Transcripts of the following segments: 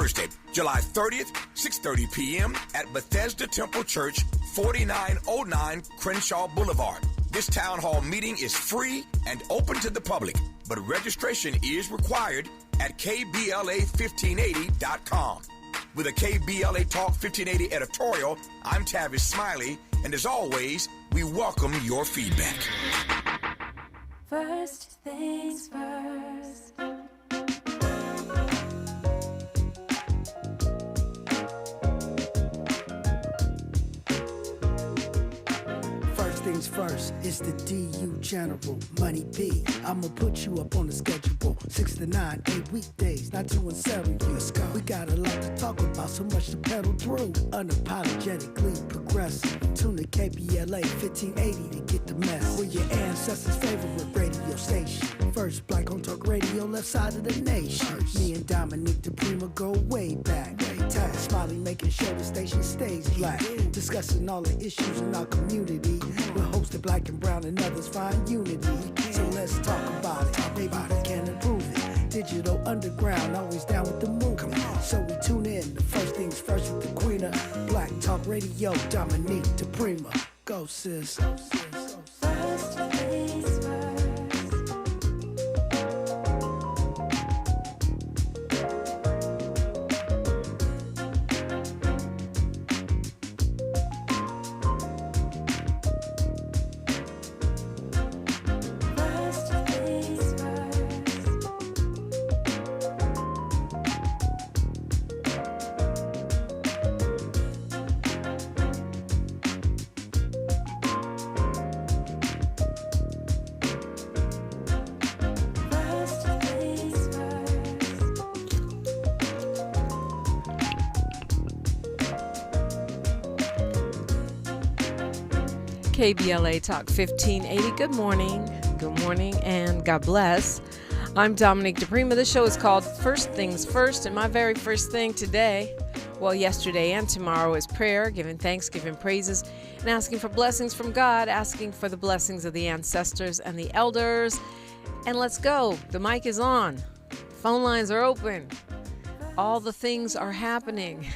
Thursday, July 30th, 6:30 p.m. at Bethesda Temple Church, 4909 Crenshaw Boulevard. This town hall meeting is free and open to the public, but registration is required at kbla1580.com. With a KBLA Talk 1580 editorial, I'm Tavis Smiley, and as always, we welcome your feedback. First things first. Things first, it's the DU General, Money B. I'ma put you up on the schedule, 6 to 9, 8 weekdays, not 2 and 7. Let's go. We got a lot to talk about, so much to pedal through. Unapologetically progressive. Tune to KBLA 1580 to get the mess. We're your ancestors' favorite radio station. First black on talk radio, left side of the nation. Me and Dominique DePrima go way back. Tavis Smiley making sure the station stays black. Discussing all the issues in our community. We're hosted black and brown and others find unity. So let's talk about it. Maybe we can improve it. Digital underground, always down with the movement. So we tune in to First Things First with the Queen of Black Talk Radio, Dominique DePrima. Go sis. First things first. KBLA Talk 1580. Good morning, and God bless. I'm Dominique DePrima. The show is called First Things First, and my very first thing today, well, yesterday and tomorrow, is prayer, giving thanks, giving praises, and asking for blessings from God, asking for the blessings of the ancestors and the elders. And let's go. The mic is on. Phone lines are open. All the things are happening.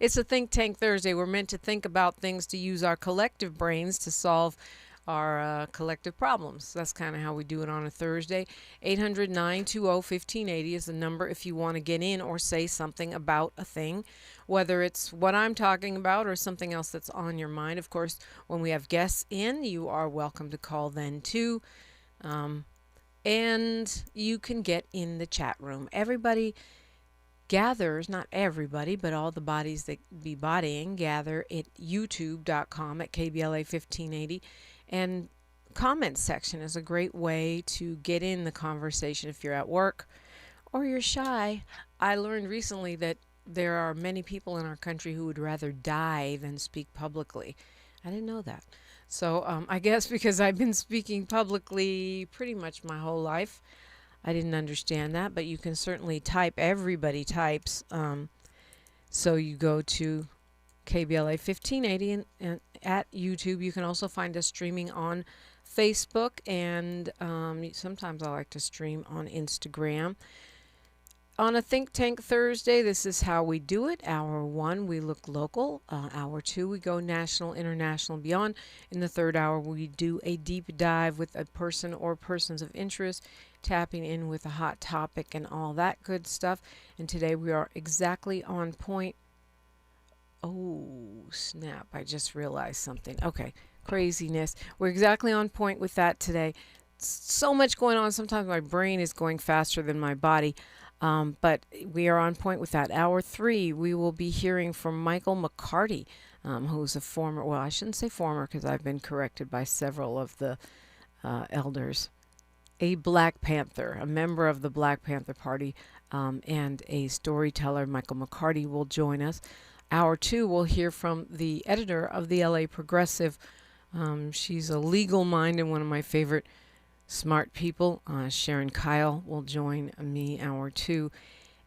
It's a Think Tank Thursday. We're meant to think about things, to use our collective brains to solve our collective problems. That's kind of how we do it on a Thursday. 800-920-1580 is the number if you want to get in or say something about a thing, whether it's what I'm talking about or something else that's on your mind. Of course, when we have guests in, you are welcome to call then too. And you can get in the chat room. Everybody gathers, not everybody, but all the bodies that be bodying gather at youtube.com at KBLA 1580. And comment section is a great way to get in the conversation if you're at work or you're shy. I learned recently that there are many people in our country who would rather die than speak publicly. I didn't know that. So I guess because I've been speaking publicly pretty much my whole life, I didn't understand that, but you can certainly type. Everybody types. So you go to KBLA 1580 and at YouTube. You can also find us streaming on Facebook, and sometimes I like to stream on Instagram. On a Think Tank Thursday, this is how we do it. Hour 1, we look local. Hour 2, we go national, international, and beyond. In the third hour, we do a deep dive with a person or persons of interest, tapping in with a hot topic and all that good stuff. And today we are exactly on point. Oh, snap. I just realized something. Okay. Craziness. We're exactly on point with that today. So much going on. Sometimes my brain is going faster than my body. But we are on point with that. Hour 3, we will be hearing from Michael McCarty, who's a former, well, I shouldn't say former because I've been corrected by several of the elders. A Black Panther, a member of the Black Panther Party, and a storyteller. Michael McCarty will join us. Hour 2, we'll hear from the editor of the LA Progressive. She's a legal mind and one of my favorite smart people. Sharon Kyle will join me hour 2.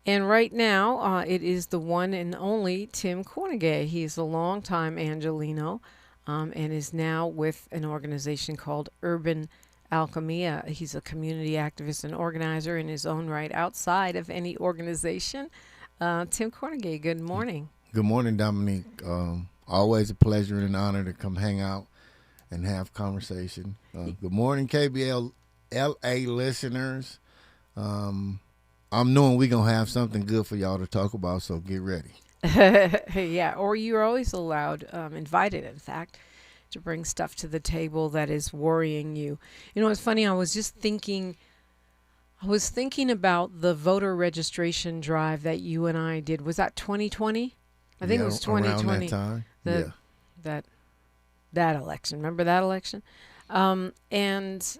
And right now, it is the one and only Tim Kornegay. He is a longtime Angelino and is now with an organization called Urban Alchemy. He's a community activist and organizer in his own right outside of any organization. Tim Kornegay, good morning. Good morning, Dominique. Always a pleasure and an honor to come hang out and have conversation. Good morning, KBL LA listeners. I'm knowing we're going to have something good for y'all to talk about, so get ready. Yeah, or you're always allowed, invited, in fact, to bring stuff to the table that is worrying you. You know, it's funny, I was thinking about the voter registration drive that you and I did. Was that 2020? I think it was 2020. Around that time. That election. Remember that election? And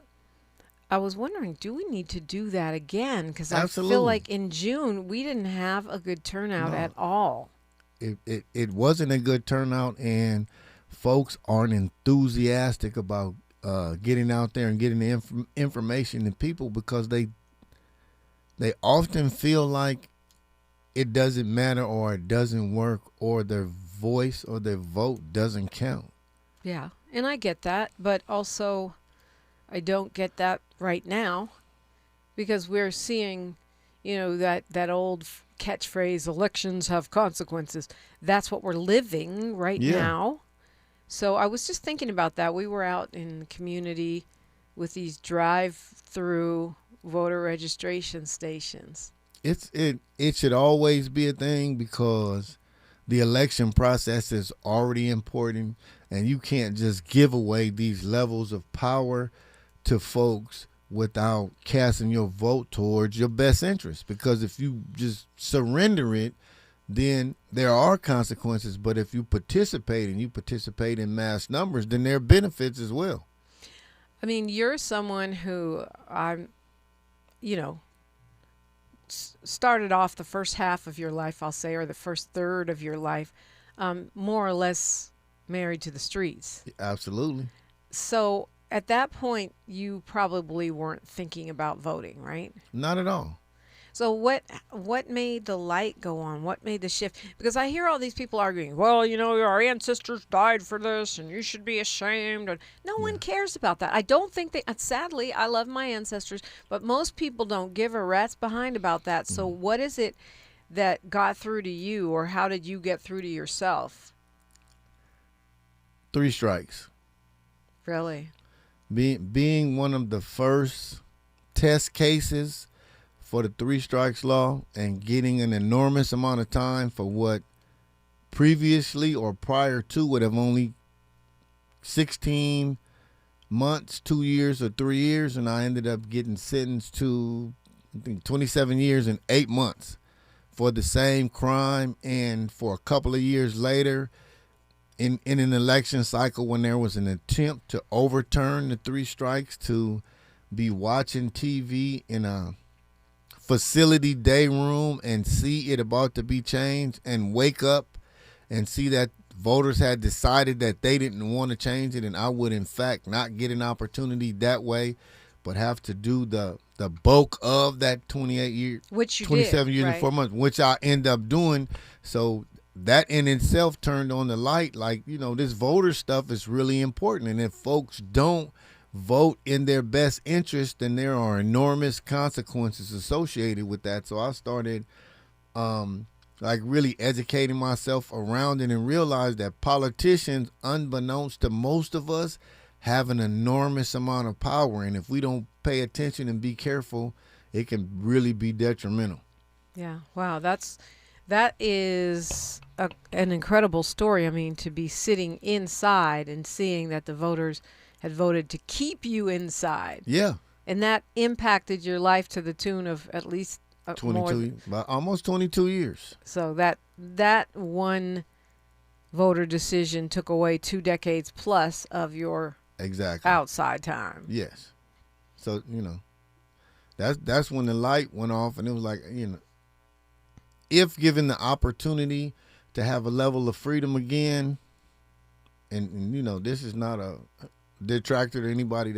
I was wondering, do we need to do that again? Because I feel like in June, we didn't have a good turnout at all. It wasn't a good turnout, and folks aren't enthusiastic about getting out there and getting the information to people because they often feel like it doesn't matter or it doesn't work or their voice or their vote doesn't count. Yeah, and I get that, but also I don't get that right now because we're seeing, that old catchphrase, elections have consequences. That's what we're living right now. So I was just thinking about that. We were out in the community with these drive-through voter registration stations. It should always be a thing because the election process is already important, and you can't just give away these levels of power to folks without casting your vote towards your best interest. Because if you just surrender it, then there are consequences. But if you participate and you participate in mass numbers, then there are benefits as well. I mean, you're someone who started off the first half of your life, I'll say, or the first third of your life, more or less married to the streets. Absolutely. So at that point, you probably weren't thinking about voting, right? Not at all. So what made the light go on? What made the shift? Because I hear all these people arguing, well, our ancestors died for this and you should be ashamed. And no one cares about that. I don't think sadly, I love my ancestors, but most people don't give a rat's behind about that. So what is it that got through to you, or how did you get through to yourself? 3 strikes. Really? Being one of the first test cases for the 3 strikes law and getting an enormous amount of time for what previously or prior to would have only 16 months, 2 years, or 3 years, and I ended up getting sentenced to, I think, 27 years and 8 months for the same crime. And for a couple of years later, in an election cycle when there was an attempt to overturn the 3 strikes, to be watching TV in a facility day room and see it about to be changed and wake up and see that voters had decided that they didn't want to change it, and I would in fact not get an opportunity that way but have to do the bulk of that 28 years, which you 27 did, years right? and 4 months, which I end up doing. So that in itself turned on the light, like, this voter stuff is really important, and if folks don't vote in their best interest, then there are enormous consequences associated with that. So I started really educating myself around it and realized that politicians, unbeknownst to most of us, have an enormous amount of power, and if we don't pay attention and be careful, it can really be detrimental. Yeah. Wow. That is an incredible story. I mean, to be sitting inside and seeing that the voters had voted to keep you inside. Yeah. And that impacted your life to the tune of at least 22, almost 22 years. So that one voter decision took away 2 decades plus of your outside time. Yes. So, that's when the light went off, and it was like, if given the opportunity to have a level of freedom again, and this is not a detractor to anybody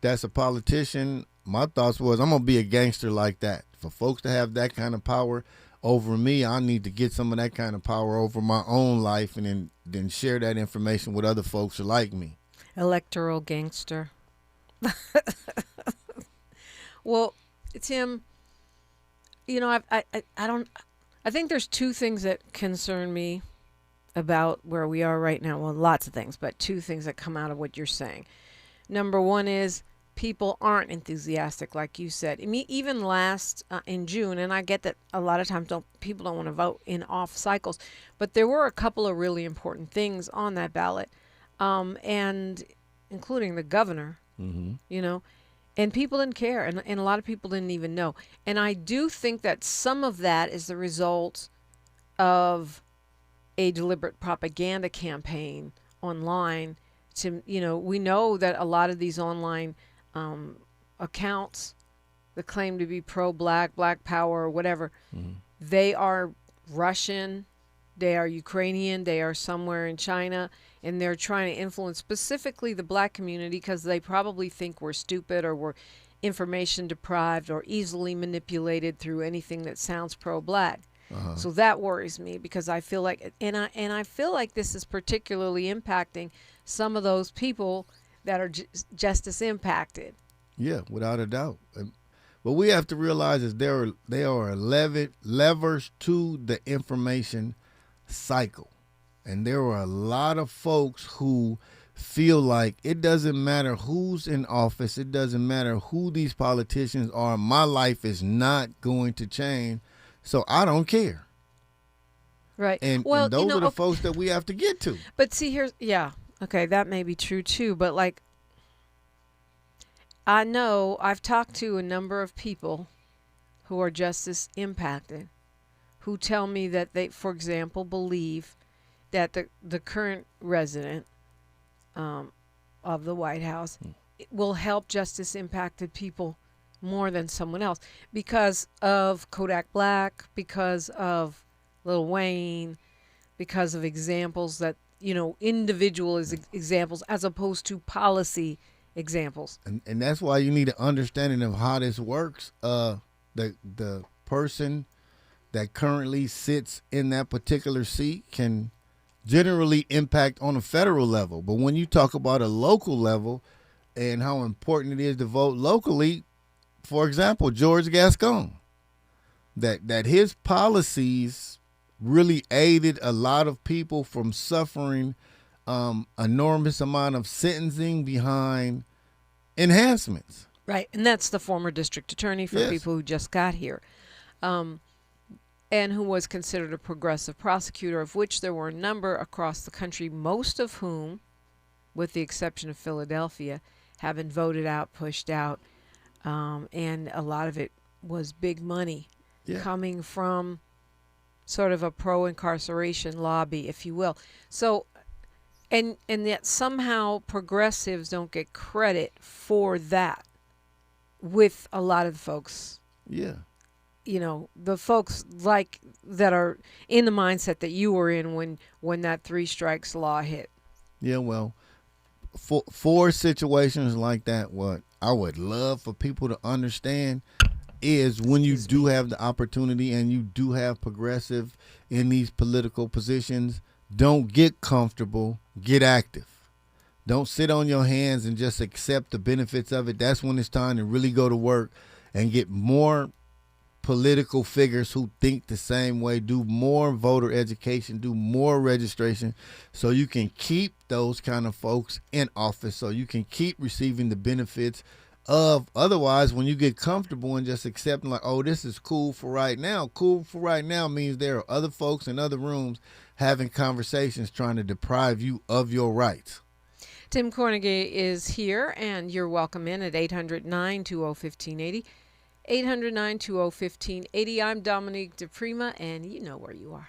that's a politician, my thoughts was, I'm going to be a gangster like that. For folks to have that kind of power over me, I need to get some of that kind of power over my own life, and then share that information with other folks like me. Electoral gangster. Well, Tim, I I think there's two things that concern me about where we are right now. Well, lots of things, but two things that come out of what you're saying. Number one is people aren't enthusiastic, like you said. I mean, even last in June, and I get that a lot of times people don't want to vote in off cycles, but there were a couple of really important things on that ballot, and including the governor, you know, and people didn't care, and a lot of people didn't even know. And I do think that some of that is the result of a deliberate propaganda campaign online. To, you know, we know that a lot of these online accounts that claim to be pro-black, black power, or whatever, they are Russian, they are Ukrainian, they are somewhere in China, and they're trying to influence specifically the black community because they probably think we're stupid or we're information deprived or easily manipulated through anything that sounds pro-black. So that worries me because I feel like, and I feel like this is particularly impacting some of those people that are justice impacted. Yeah, without a doubt. What we have to realize is there are levers to the information cycle. And there are a lot of folks who feel like it doesn't matter who's in office, it doesn't matter who these politicians are, my life is not going to change, so I don't care. Right. And those are the folks that we have to get to. But see, okay, that may be true too, but like, I know I've talked to a number of people who are justice impacted who tell me that they, for example, believe that the current resident of the White House will help justice impacted people more than someone else because of Kodak Black, because of Lil Wayne, because of examples that, you know, individual examples as opposed to policy examples. And that's why you need an understanding of how this works. The person that currently sits in that particular seat can generally impact on a federal level. But when you talk about a local level and how important it is to vote locally, for example, George Gascon, that his policies really aided a lot of people from suffering enormous amount of sentencing behind enhancements. Right, and that's the former district attorney for people who just got here. And who was considered a progressive prosecutor, of which there were a number across the country, most of whom, with the exception of Philadelphia, have been voted out, pushed out, and a lot of it was big money coming from sort of a pro-incarceration lobby, if you will. So, and yet somehow progressives don't get credit for that with a lot of the folks. Yeah. You know, the folks like that are in the mindset that you were in when that 3 strikes law hit. Yeah, well, for situations like that, what I would love for people to understand is when you do have the opportunity and you do have progressive in these political positions, don't get comfortable, get active. Don't sit on your hands and just accept the benefits of it. That's when it's time to really go to work and get more political figures who think the same way, do more voter education, do more registration, so you can keep those kind of folks in office, so you can keep receiving the benefits of. Otherwise, when you get comfortable and just accepting like, oh, this is cool for right now. Cool for right now means there are other folks in other rooms having conversations trying to deprive you of your rights. Tim Kornegay is here, and you're welcome in at 800-920-1580. 800-920-1580. I'm Dominique DePrima, and you know where you are.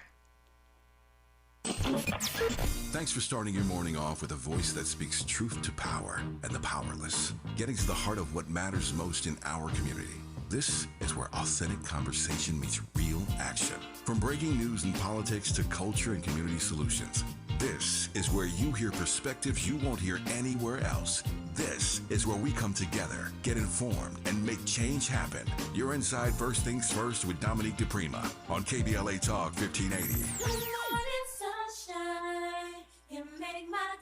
Thanks for starting your morning off with a voice that speaks truth to power and the powerless, getting to the heart of what matters most in our community. This is where authentic conversation meets real action. From breaking news and politics to culture and community solutions, this is where you hear perspectives you won't hear anywhere else. This is where we come together, get informed, and make change happen. You're inside First Things First with Dominique DePrima on KBLA Talk 1580. Good morning, sunshine. You make my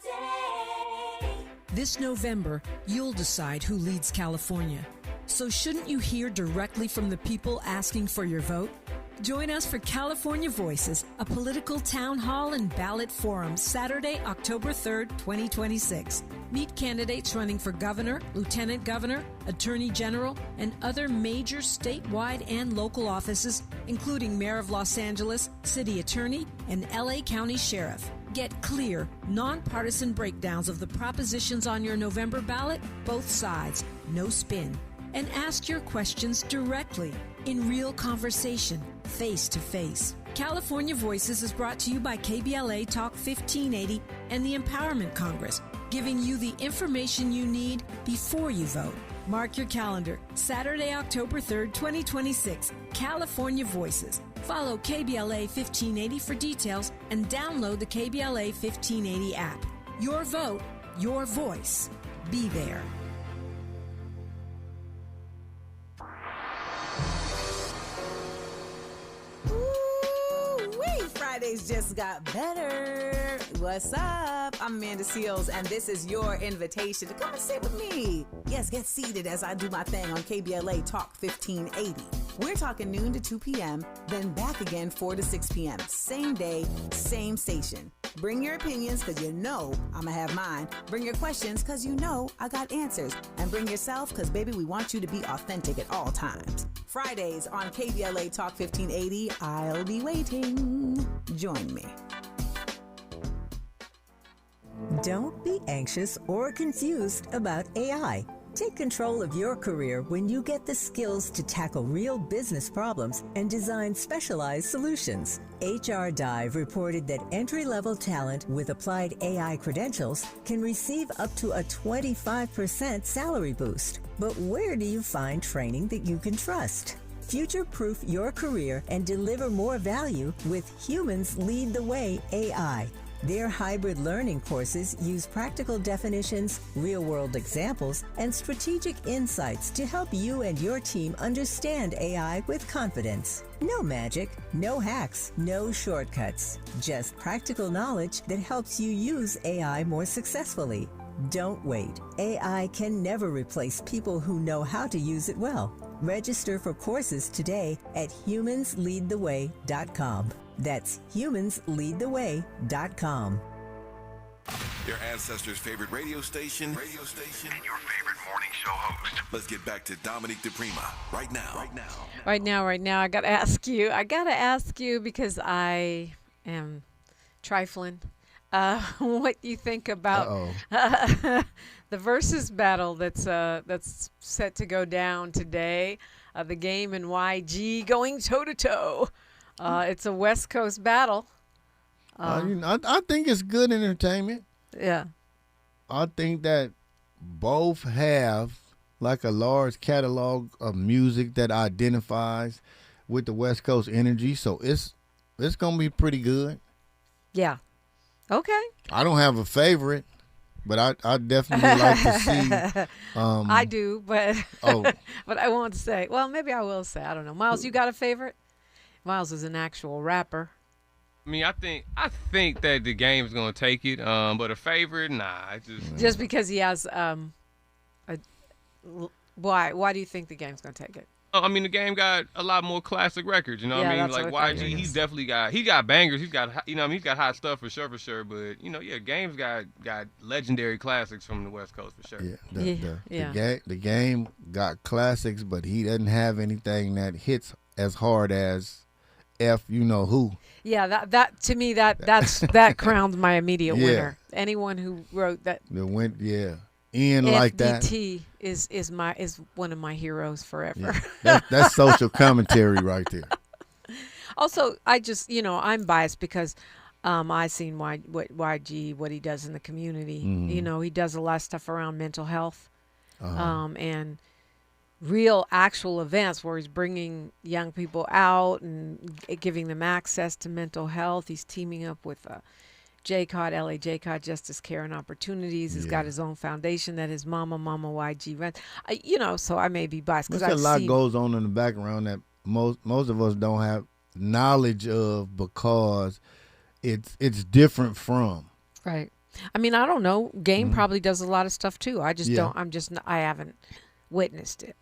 day. This November, you'll decide who leads California. So shouldn't you hear directly from the people asking for your vote? Join us for California Voices, a political town hall and ballot forum, Saturday, October 3rd, 2026. Meet candidates running for governor, lieutenant governor, attorney general, and other major statewide and local offices, including mayor of Los Angeles, city attorney, and LA County sheriff. Get clear, nonpartisan breakdowns of the propositions on your November ballot, both sides, no spin. And ask your questions directly, in real conversation, face to face. California Voices is brought to you by KBLA Talk 1580 and the Empowerment Congress, giving you the information you need before you vote. Mark your calendar, Saturday, October 3rd, 2026, California Voices. Follow KBLA 1580 for details and download the KBLA 1580 app. Your vote, your voice. Be there. Fridays just got better. What's up? I'm Amanda Seals, and this is your invitation to come and sit with me. Yes, get seated as I do my thing on KBLA Talk 1580. We're talking noon to 2 p.m., then back again 4 to 6 p.m. Same day, same station. Bring your opinions, because you know I'm going to have mine. Bring your questions, because you know I got answers. And bring yourself, because, baby, we want you to be authentic at all times. Fridays on KBLA Talk 1580. I'll be waiting. Join me. Don't be anxious or confused about AI. Take control of your career when you get the skills to tackle real business problems and design specialized solutions. HR Dive reported that entry-level talent with applied AI credentials can receive up to a 25% salary boost. But where do you find training that you can trust? Future-proof your career and deliver more value with Humans Lead the Way AI. Their hybrid learning courses use practical definitions, real-world examples, and strategic insights to help you and your team understand AI with confidence. No magic, no hacks, no shortcuts. Just practical knowledge that helps you use AI more successfully. Don't wait. AI can never replace people who know how to use it well. Register for courses today at humansleadtheway.com. That's humansleadtheway.com. Your ancestors' favorite radio station, and your favorite morning show host. Let's get back to Dominique DePrima right now. Right now, I gotta ask you because I am trifling. What you think about the versus battle that's set to go down today? The Game and YG going toe to toe. It's a West Coast battle. I think it's good entertainment. Yeah. I think that both have like a large catalog of music that identifies with the West Coast energy, so it's gonna be pretty good. Yeah. Okay. I don't have a favorite, but I definitely like to see. I do, but but I won't say. Well, maybe I will say. I don't know. Miles, you got a favorite? Miles is an actual rapper. I mean, I think that the Game's gonna take it. But a favorite, nah. Just because he has why do you think the Game's gonna take it? I mean, the Game got a lot more classic records. You know what I mean? Like YG, he's definitely got bangers. He's got he's got hot stuff for sure. But Game's got legendary classics from the West Coast for sure. The Game got classics, but he doesn't have anything that hits as hard as you know who. Yeah, that to me that crowns my immediate winner. Anyone who wrote that. Ian like that. FDT is one of my heroes forever. Yeah. That's social commentary right there. Also, I just I'm biased because I seen what YG what he does in the community. Mm-hmm. He does a lot of stuff around mental health, and real actual events where he's bringing young people out and giving them access to mental health. He's teaming up with JCOD, LA JCOD, Justice, Care, and Opportunities. He's got his own foundation that his Mama YG runs. So I may be biased because a lot goes on in the background that most of us don't have knowledge of because it's different from. Right. I mean, I don't know. Game probably does a lot of stuff too. I just don't. I haven't witnessed it.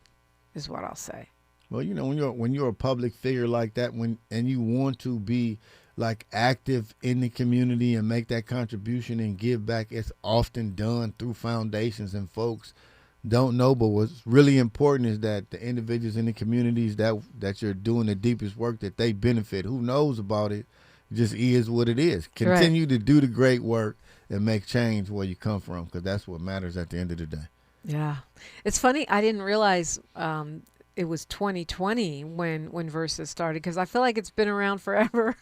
is what I'll say. Well, when you're a public figure like that, and you want to be like active in the community and make that contribution and give back, it's often done through foundations, and folks don't know. But what's really important is that the individuals in the communities that you're doing the deepest work, that they benefit. Who knows about it? It just is what it is. Continue to do the great work and make change where you come from, because that's what matters at the end of the day. Yeah. It's funny. I didn't realize it was 2020 when Versus started, because I feel like it's been around forever.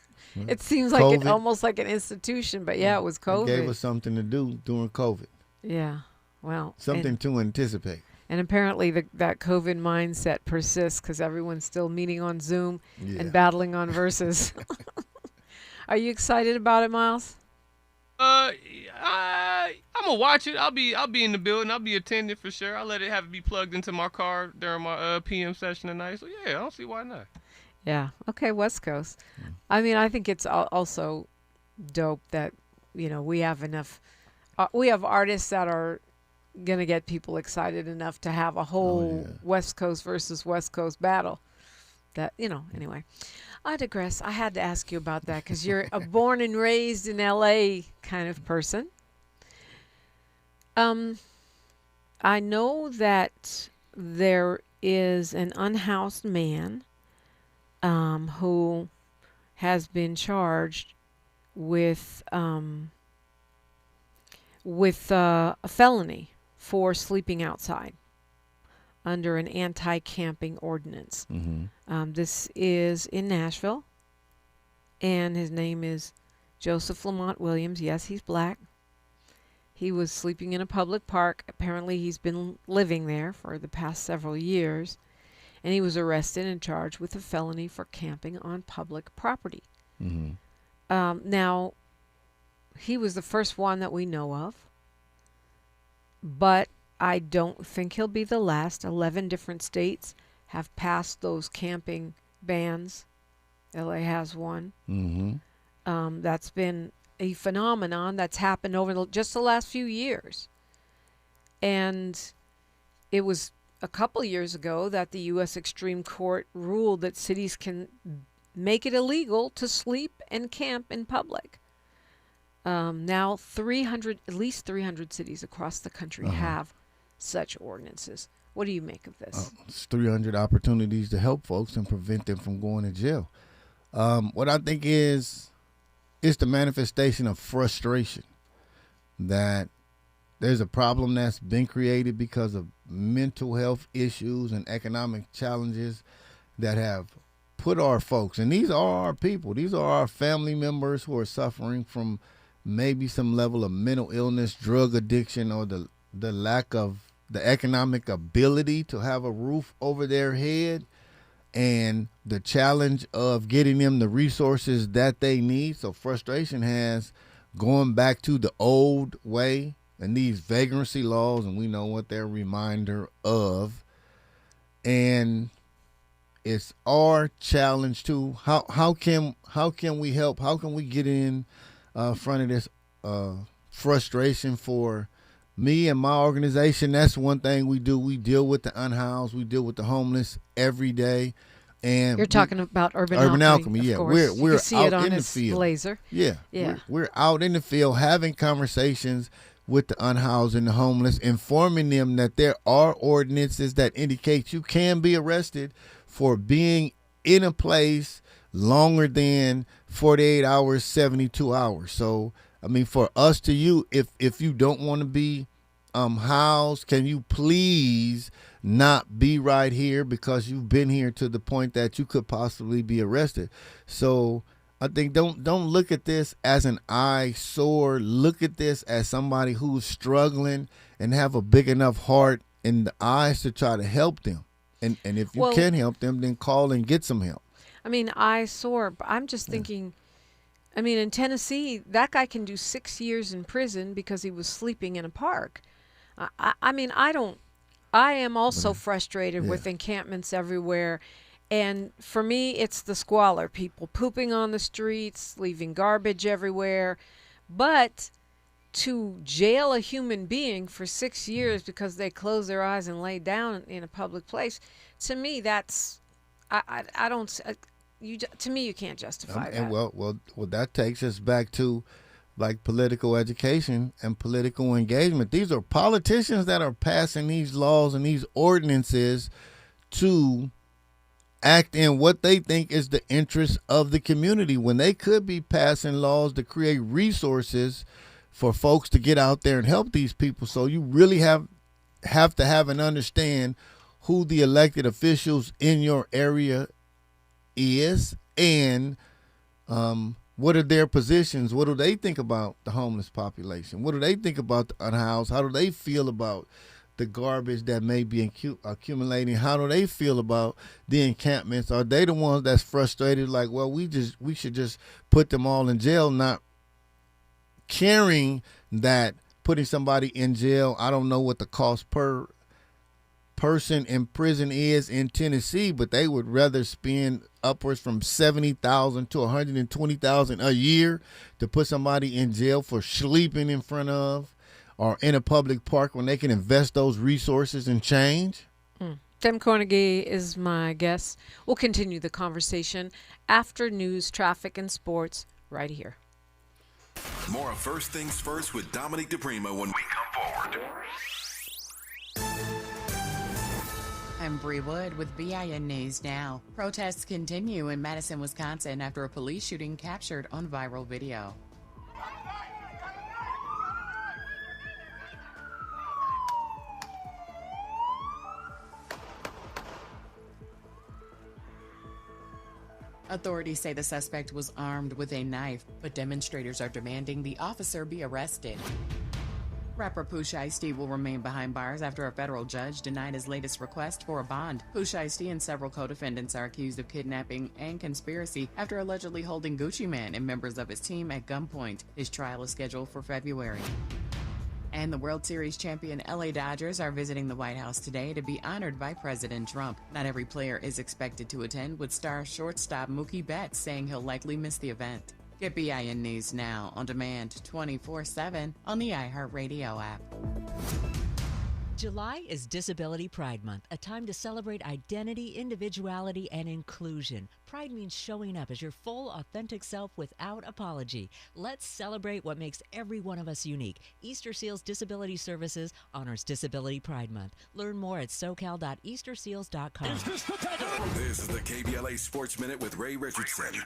It seems like it almost like an institution, but yeah, it was COVID. It gave us something to do during COVID. Yeah. Well, something to anticipate. And apparently that COVID mindset persists, because everyone's still meeting on Zoom and battling on Versus. Are you excited about it, Miles? I'm gonna watch it. I'll be in the building. I'll be attending for sure. I'll let it have it be plugged into my car during my PM session tonight. So yeah, I don't see why not. Yeah. Okay. West Coast. I mean, I think it's also dope that we have enough. We have artists that are gonna get people excited enough to have a whole West Coast versus West Coast battle. That anyway. I digress. I had to ask you about that because you're a born and raised in LA kind of person. I know that there is an unhoused man who has been charged with a felony for sleeping outside under an anti-camping ordinance. This is in Nashville, and his name is Joseph Lamont Williams. Yes, he's black. He was sleeping in a public park. Apparently, he's been living there for the past several years, and he was arrested and charged with a felony for camping on public property. Now, he was the first one that we know of, but I don't think he'll be the last. 11 different states have passed those camping bans. LA has one. That's been a phenomenon that's happened over just the last few years. And it was a couple years ago that the U.S. Extreme Court ruled that cities can make it illegal to sleep and camp in public. Now, at least 300 cities across the country have such ordinances. What do you make of this? It's 300 opportunities to help folks and prevent them from going to jail. What I think is the manifestation of frustration, that there's a problem that's been created because of mental health issues and economic challenges that have put our folks, and these are our people, these are our family members who are suffering from maybe some level of mental illness, drug addiction, or the lack of the economic ability to have a roof over their head, and the challenge of getting them the resources that they need. So frustration has gone back to the old way and these vagrancy laws, and we know what they're a reminder of. And it's our challenge to how can we help? How can we get in front of this frustration? For me and my organization, that's one thing we do. We deal with the unhoused. We deal with the homeless every day. And you're talking about Urban Alchemy. Yeah, we're you see out it on in the his field. blazer. Yeah. We're out in the field having conversations with the unhoused and the homeless, informing them that there are ordinances that indicate you can be arrested for being in a place longer than 48 hours, 72 hours. So, I mean, for us to you, if you don't want to be housed, can you please not be right here because you've been here to the point that you could possibly be arrested? So I think don't look at this as an eyesore. Look at this as somebody who's struggling and have a big enough heart in the eyes to try to help them. And if you can help them, then call and get some help. I mean, eyesore. I'm just thinking, I mean, in Tennessee, that guy can do 6 years in prison because he was sleeping in a park. I am also frustrated with encampments everywhere. And for me, it's the squalor. People pooping on the streets, leaving garbage everywhere. But to jail a human being for 6 years because they closed their eyes and laid down in a public place, to me, that's, I don't, to me, you can't justify that. And well, that takes us back to like political education and political engagement. These are politicians that are passing these laws and these ordinances to act in what they think is the interest of the community, when they could be passing laws to create resources for folks to get out there and help these people. So you really have to have and understand who the elected officials in your area is, and what are their positions? What do they think about the homeless population? What do they think about the unhoused? How do they feel about the garbage that may be accumulating? How do they feel about the encampments? Are they the ones that's frustrated, like, well, we should just put them all in jail, not caring that putting somebody in jail, I don't know what the cost per person in prison is in Tennessee, but they would rather spend upwards from $70,000 to $120,000 a year to put somebody in jail for sleeping in front of or in a public park, when they can invest those resources and change. Tim Kornegay is my guest. We'll continue the conversation after news, traffic, and sports right here. More of First Things First with Dominique DePrima when we come forward. I'm Bree Wood with BIN News Now. Protests continue in Madison, Wisconsin after a police shooting captured on viral video. Authorities say the suspect was armed with a knife, but demonstrators are demanding the officer be arrested. Rapper Pooh Shiesty will remain behind bars after a federal judge denied his latest request for a bond. Pooh Shiesty and several co-defendants are accused of kidnapping and conspiracy after allegedly holding Gucci Mane and members of his team at gunpoint. His trial is scheduled for February. And the World Series champion LA Dodgers are visiting the White House today to be honored by President Trump. Not every player is expected to attend, with star shortstop Mookie Betts saying he'll likely miss the event. Get BIN News Now on demand 24/7 on the iHeartRadio app. July is Disability Pride Month, a time to celebrate identity, individuality, and inclusion. Pride means showing up as your full, authentic self without apology. Let's celebrate what makes every one of us unique. Easter Seals Disability Services honors Disability Pride Month. Learn more at socal.easterseals.com. This is the KBLA Sports Minute with Ray Richardson.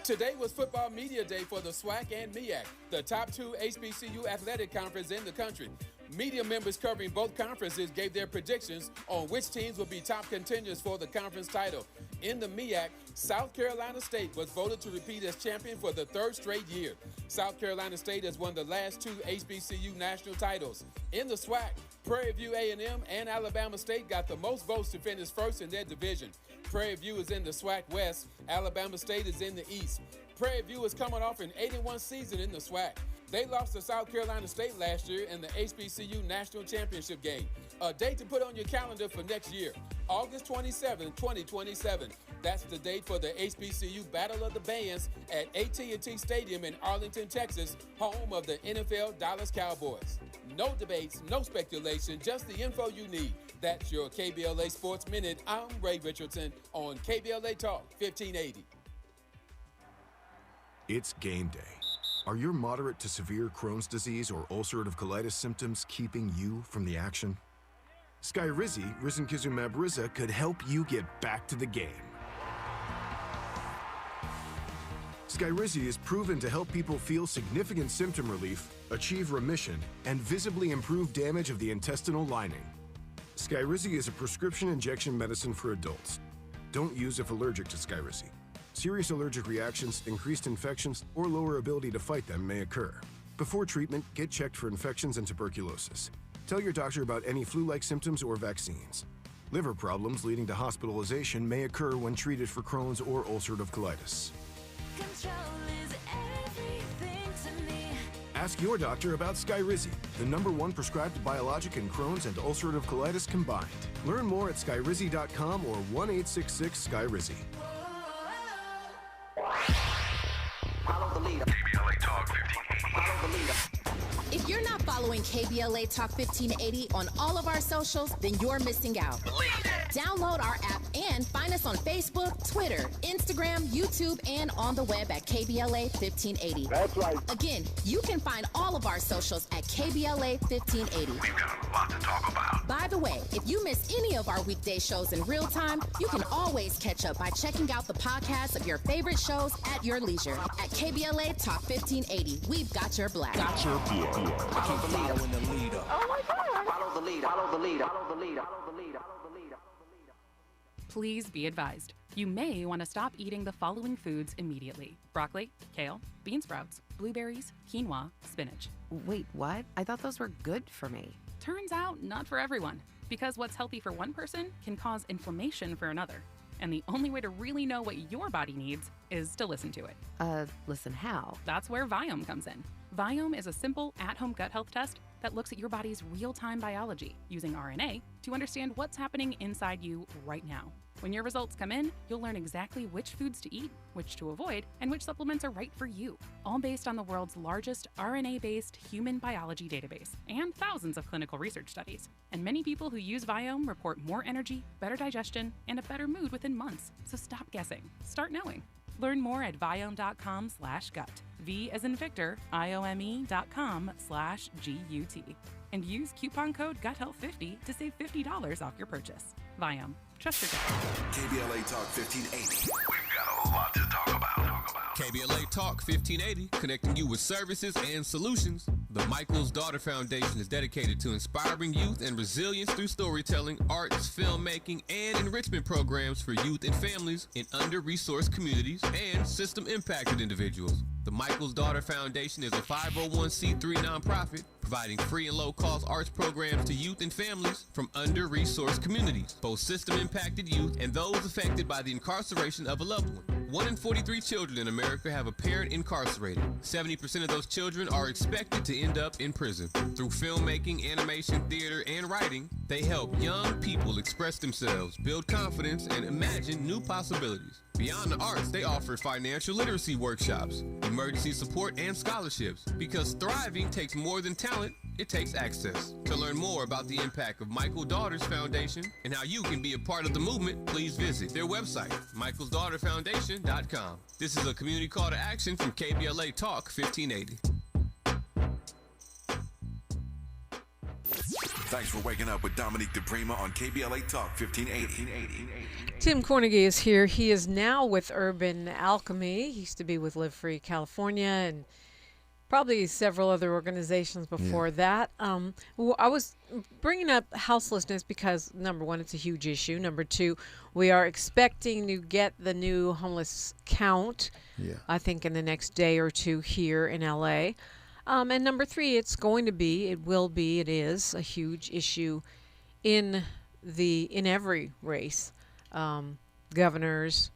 Today was Football Media Day for the SWAC and MEAC, the top two HBCU athletic conferences in the country. Media members covering both conferences gave their predictions on which teams will be top contenders for the conference title. In the MEAC, South Carolina State was voted to repeat as champion for the third straight year. South Carolina State has won the last two HBCU national titles. In the SWAC, Prairie View A&M and Alabama State got the most votes to finish first in their division. Prairie View is in the SWAC West. Alabama State is in the East. Prairie View is coming off an 8-1 season in the SWAC. They lost to South Carolina State last year in the HBCU National Championship game. A date to put on your calendar for next year, August 27, 2027. That's the date for the HBCU Battle of the Bands at AT&T Stadium in Arlington, Texas, home of the NFL Dallas Cowboys. No debates, no speculation, just the info you need. That's your KBLA Sports Minute. I'm Ray Richardson on KBLA Talk 1580. It's game day. Are your moderate to severe Crohn's disease or ulcerative colitis symptoms keeping you from the action? Skyrizi, risankizumab Riza, could help you get back to the game. Skyrizi is proven to help people feel significant symptom relief, achieve remission, and visibly improve damage of the intestinal lining. Skyrizi is a prescription injection medicine for adults. Don't use if allergic to Skyrizi. Serious allergic reactions, increased infections, or lower ability to fight them may occur. Before treatment, get checked for infections and tuberculosis. Tell your doctor about any flu-like symptoms or vaccines. Liver problems leading to hospitalization may occur when treated for Crohn's or ulcerative colitis. Ask your doctor about Skyrizi, the #1 prescribed biologic in Crohn's and ulcerative colitis combined. Learn more at skyrizi.com or 1-866-SKYRIZI. Follow the leader. KBLA Talk 1580. If you're not following KBLA Talk 1580 on all of our socials, then you're missing out. Download our app and find us on Facebook, Twitter, Instagram, YouTube, and on the web at KBLA 1580. That's right. Again, you can find all of our socials at KBLA 1580. We've got a lot to talk about. By the way, if you miss any of our weekday shows in real time, you can always catch up by checking out the podcasts of your favorite shows at your leisure. At KBLA Talk 1580, we've got your black. Got your black. Follow the leader. Oh my God. Follow the leader. Follow the leader. Follow the leader. Follow the leader. Please be advised, you may want to stop eating the following foods immediately: broccoli, kale, bean sprouts, blueberries, quinoa, spinach. Wait, what? I thought those were good for me. Turns out, not for everyone, because what's healthy for one person can cause inflammation for another. And the only way to really know what your body needs is to listen to it. Listen how? That's where Viome comes in. Viome is a simple, at-home gut health test that looks at your body's real-time biology using RNA to understand what's happening inside you right now. When your results come in, you'll learn exactly which foods to eat, which to avoid, and which supplements are right for you, all based on the world's largest RNA-based human biology database and thousands of clinical research studies. And many people who use Viome report more energy, better digestion, and a better mood within months. So stop guessing. Start knowing. Learn more at viome.com/gut. V as in Victor, IOME.com/GUT. And use coupon code GUTHEALTH50 to save $50 off your purchase. Viome. Trust your gut. KBLA Talk 1580. We've got a lot to talk about. KBLA Talk 1580, connecting you with services and solutions. The Michael's Daughter Foundation is dedicated to inspiring youth and resilience through storytelling, arts, filmmaking, and enrichment programs for youth and families in under-resourced communities and system-impacted individuals. The Michael's Daughter Foundation is a 501c3 nonprofit providing free and low-cost arts programs to youth and families from under-resourced communities, both system-impacted youth and those affected by the incarceration of a loved one. 1 in 43 children in America have a parent incarcerated. 70% of those children are expected to end up in prison. Through filmmaking, animation, theater, and writing, they help young people express themselves, build confidence, and imagine new possibilities. Beyond the arts, they offer financial literacy workshops, emergency support, and scholarships. Because thriving takes more than talent, it takes access. To learn more about the impact of Michael Daughters Foundation and how you can be a part of the movement, please visit their website, michaelsdaughterfoundation.com. This is a community call to action from KBLA Talk 1580. Thanks for waking up with Dominique DePrima on KBLA Talk 1580. Tim Kornegay is here. He is now with Urban Alchemy. He used to be with Live Free California and probably several other organizations before that. I was bringing up houselessness because, number one, it's a huge issue. Number two, we are expecting to get the new homeless count, I think, in the next day or two here in L.A., and number three, it is a huge issue in every race. Governors,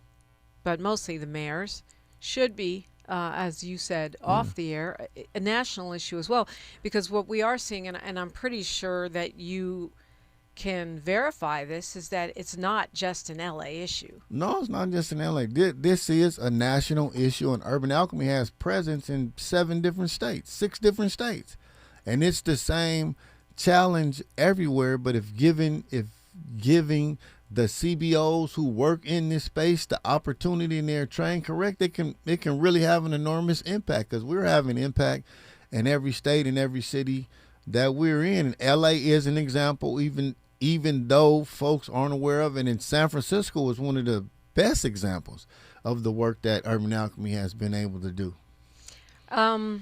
but mostly the mayors, should be, as you said, off the air, a national issue as well. Because what we are seeing, and I'm pretty sure that you can verify this, is that it's not just an LA issue. No, it's not just an LA. This is a national issue, and Urban Alchemy has presence in 6 different states. And it's the same challenge everywhere, but if giving the CBOs who work in this space the opportunity and they're trained correct, it can really have an enormous impact, because we're having impact in every state and every city that we're in. And LA is an example, even though folks aren't aware of it. And San Francisco is one of the best examples of the work that Urban Alchemy has been able to do. I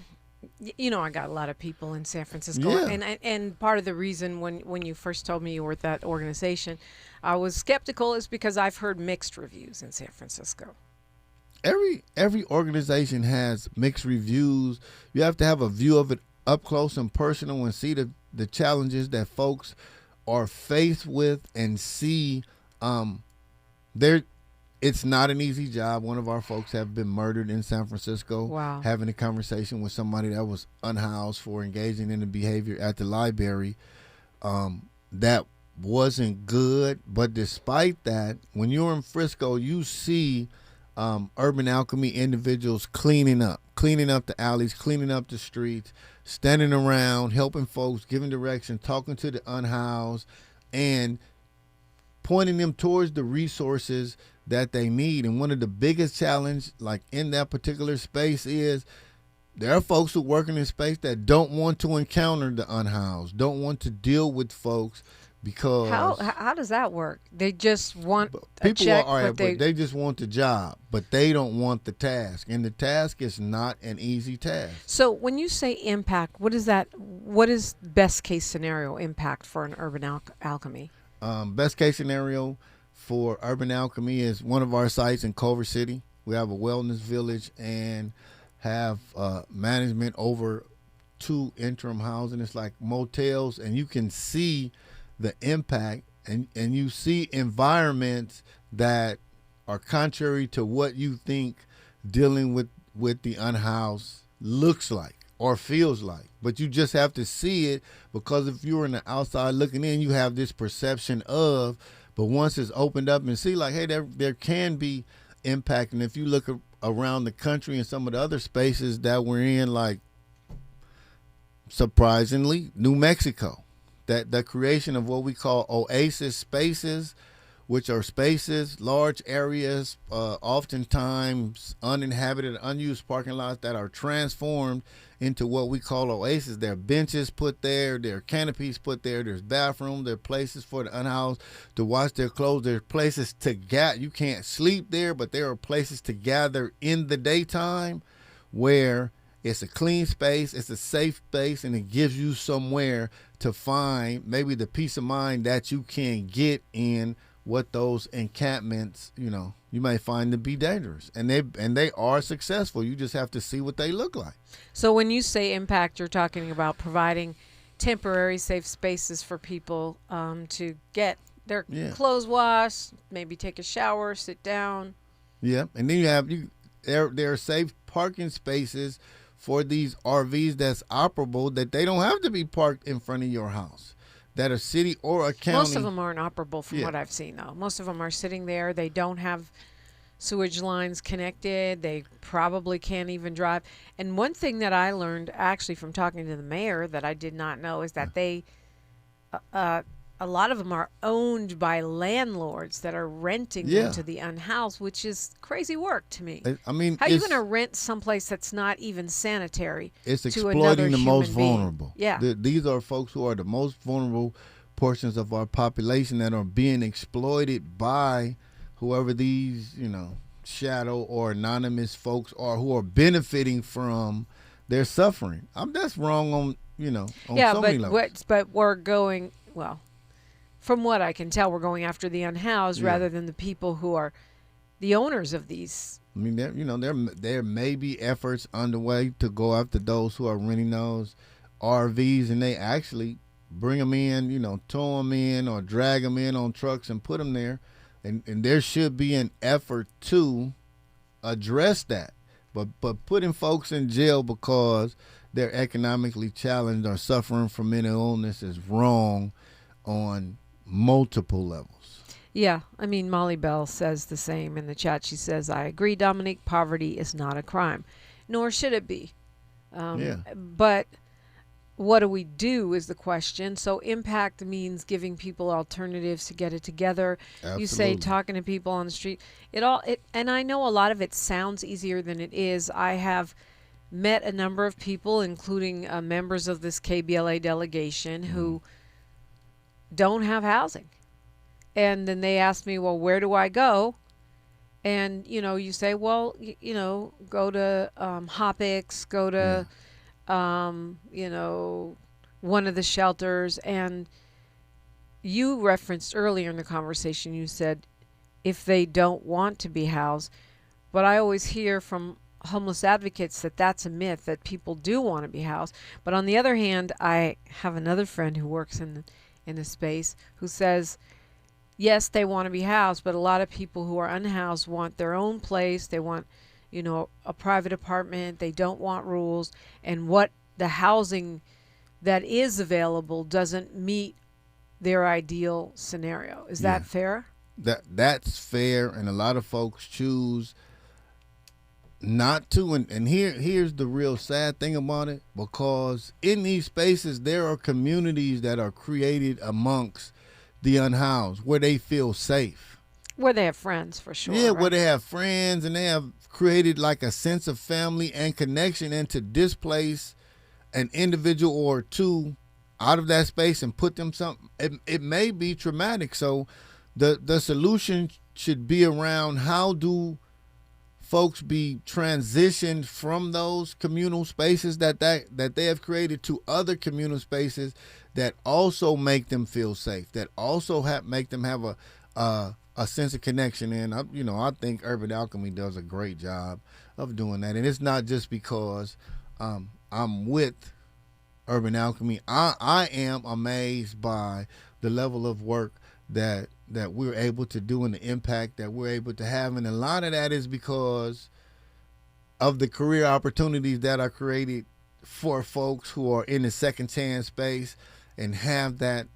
got a lot of people in San Francisco, and part of the reason when you first told me you were at that organization, I was skeptical, is because I've heard mixed reviews in San Francisco. Every organization has mixed reviews. You have to have a view of it up close and personal and see the challenges that folks are faced with, and see it's not an easy job. One of our folks have been murdered in San Francisco. Wow. Having a conversation with somebody that was unhoused for engaging in the behavior at the library. That wasn't good. But despite that, when you're in Frisco, you see Urban Alchemy individuals cleaning up cleaning up the alleys, cleaning up the streets, standing around, helping folks, giving direction, talking to the unhoused, and pointing them towards the resources that they need. And one of the biggest challenge, like in that particular space, is there are folks who work in this space that don't want to encounter the unhoused, don't want to deal with folks because how does that work? They just want a people check, but but they just want the job, but they don't want the task, and the task is not an easy task. So when you say impact, what is that? What is best case scenario impact for an Urban Alchemy? Best case scenario for Urban Alchemy is one of our sites in Culver City. We have a wellness village and have management over 2 interim housing. It's like motels, and you can see the impact, and you see environments that are contrary to what you think dealing with the unhoused looks like or feels like. But you just have to see it, because if you're on the outside looking in, you have this perception of, but once it's opened up and see like, hey, there can be impact. And if you look around the country and some of the other spaces that we're in, like surprisingly, New Mexico, that the creation of what we call oasis spaces, which are spaces, large areas, oftentimes uninhabited, unused parking lots that are transformed into what we call oasis. There are benches put there, there are canopies put there, there's bathrooms, there are places for the unhoused to wash their clothes, there's places to gather. You can't sleep there, but there are places to gather in the daytime where it's a clean space, it's a safe space, and it gives you somewhere to find maybe the peace of mind that you can get in what those encampments, you may find to be dangerous. And they are successful. You just have to see what they look like. So when you say impact, you're talking about providing temporary safe spaces for people to get their clothes washed, maybe take a shower, sit down. Yeah, and then there are safe parking spaces for these RVs that's operable, that they don't have to be parked in front of your house, that a city or a county. Most of them aren't operable from what I've seen, though. Most of them are sitting there. They don't have sewage lines connected. They probably can't even drive. And one thing that I learned actually from talking to the mayor that I did not know is that they, a lot of them are owned by landlords that are renting them to the unhoused, which is crazy work to me. I mean, how are you going to rent someplace that's not even sanitary? It's to another exploiting the most being? vulnerable. Yeah. These are folks who are the most vulnerable portions of our population that are being exploited by whoever these, shadow or anonymous folks are, who are benefiting from their suffering. That's wrong on so many levels. But we're going, from what I can tell, we're going after the unhoused rather than the people who are the owners of these. I mean, there may be efforts underway to go after those who are renting those RVs, and they actually bring them in, tow them in or drag them in on trucks and put them there. And there should be an effort to address that. But putting folks in jail because they're economically challenged or suffering from mental illness is wrong on multiple levels. Yeah, I mean, Molly Bell says the same in the chat. She says, I agree, Dominique, poverty is not a crime, nor should it be. But what do we do is the question. So impact means giving people alternatives to get it together. Absolutely. You say talking to people on the street. And I know a lot of it sounds easier than it is. I have met a number of people, including members of this KBLA delegation, who don't have housing. And then they ask me, well, where do I go? And, you say, well, go to Hopix, go to, one of the shelters. And you referenced earlier in the conversation, you said, if they don't want to be housed. But I always hear from homeless advocates that that's a myth, that people do want to be housed. But on the other hand, I have another friend who works in a space who says, yes, they want to be housed, but a lot of people who are unhoused want their own place. They want, a private apartment. They don't want rules. And what the housing that is available doesn't meet their ideal scenario. Is that fair? That's fair, and a lot of folks choose not to, and here's the real sad thing about it, because in these spaces there are communities that are created amongst the unhoused where they feel safe. Where they have friends, for sure. Yeah, right? where they have friends and they have created like a sense of family and connection, and to displace an individual or two out of that space and put them something, it may be traumatic. So the solution should be around how do folks be transitioned from those communal spaces that they have created to other communal spaces that also make them feel safe, that also make them have a sense of connection. And I think Urban Alchemy does a great job of doing that. And it's not just because I'm with Urban Alchemy. I am amazed by the level of work that we're able to do and the impact that we're able to have. And a lot of that is because of the career opportunities that are created for folks who are in the second chance space and have that